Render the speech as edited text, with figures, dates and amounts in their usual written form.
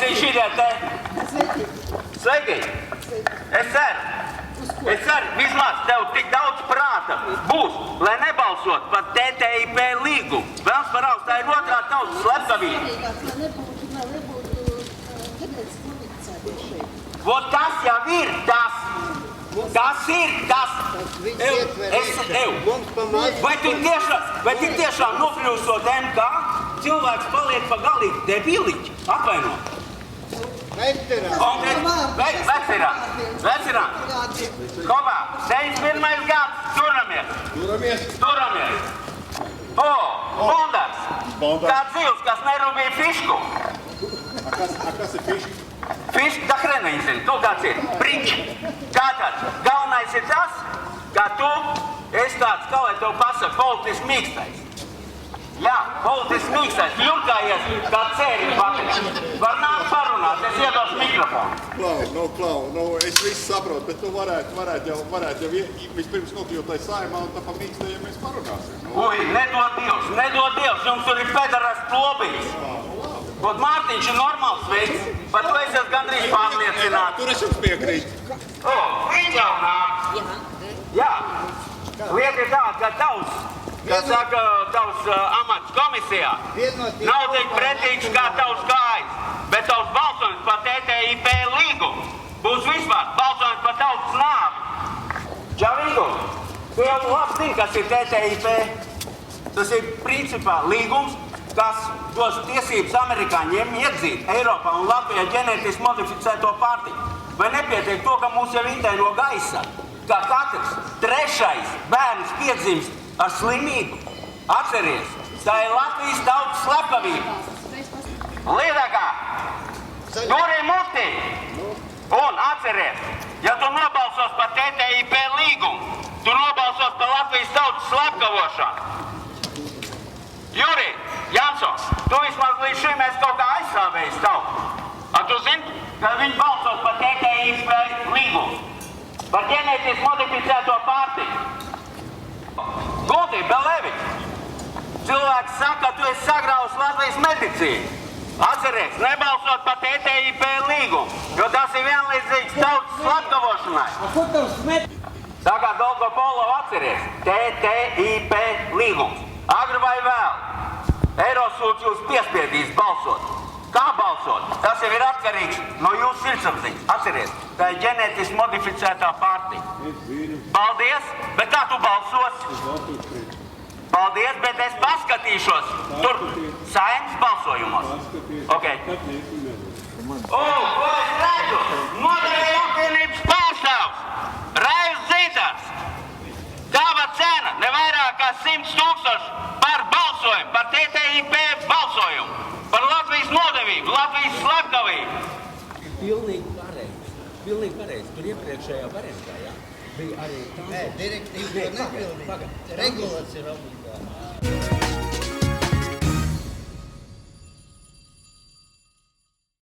klausīs šitie te. Sveiki. Es ceru, vismaz tev tik daudz prāta būs, lai nebalsot par TTIP līgumu. Vēls par augstu, tā ir otrā tautas slepkavība. Vot tas jau ir tas. Tas ir tas. Vai tu tiešām nokļūstot MK, cilvēks paliek pa galīgi debiliķi? Atvaino. Vecerān. Kopā, 91. gads, turamies. O, Bondars. Kāds zivs, kas nerūpīja fišku. Kas ir fiška? Fiška, da hrena viņi zina, tu kāds ir, priņķi. Tātad, galvenais ir tas, ka tu esi tāds, kā lai tev pasaka, politiski mīkstais. Jā, politiski mīkstais, ļurkājies kā cēriņu bateris. Var nākt parunāt, es iedošu mikrofonu. Klau, es visu saprotu, bet tu varētu jau vispirms nokļūt lai saimā un tā pa mīkstējiem mēs parunāsim. Ui, nedod Dievs, jums tur ir pederas plobiņas. Vot Mārtiņš ir normāls veids, par to es esmu gandrīz pārliecināts. Tur es jums piekrītu. O, viņš jau nāk. Jā, lieta ir tā, ka tavs amats komisijā nav tik pretīgs kā tavs kājas, bet tavs balsojums par TTIP līgumu būs vispār balsojums par tautas nāvi. Čavīgu, tu jau labi zini, kas ir TTIP. Tas ir principā līgums, kas dos tiesības amerikāņiem iedzīt Eiropā un Latvijā ģenētiski modificēto pārtiku. Vai nepietiek to, ka mūs jau intē no gaisa, ka katrs trešais bērns piedzimst ar slimību? Atceries, tā ir Latvijas tautas slepkavība. Līdākā, turi muti un atceries, ja tu nobalsos par TTIP līgumu, tu nobalsos par Latvijas tautas slepkavošanu. Juri, Jansons, tu vismaz līdz šim esi kaut kā aizstāvējis tautu. Tu zini, ka viņi balsos par TTIP līgumu, par ģenētiski modificēto pārtiku. Gulti, Belevičs, cilvēks saka, ka tu esi sagrāvis Latvijas medicīnu. Atceries, nebalsot par TTIP līgumu, jo tas ir vienlīdzīgs tautas slepkavošanai. Tā kā Dolgopolov atceries, TTIP līgums. Agri vai vēl, Eirosūds jūs piespiedīs balsot. Kā balsot? Tas jau ir atkarīgs no jūsu sirdsapziņas. Atceries, tā ir ģenētiski modificētā pārtika. Paldies, bet kā tu balsos? Paldies, bet es paskatīšos tur Saeimas balsojumos. Ok. Ko es redzu? Nodeļu apvienības pārstāvs, Raivs Zīdars. Kāva cena ne vairāk kā 100 000 par balsojumu, par TTIP balsojumu, par Latvijas nodevību, Latvijas slepkavību. Pilnīgi pareizi. Tur iepriekšējā variantā, jā, bija arī tā. Direktīva nepildīja. Regulas ir obligāti.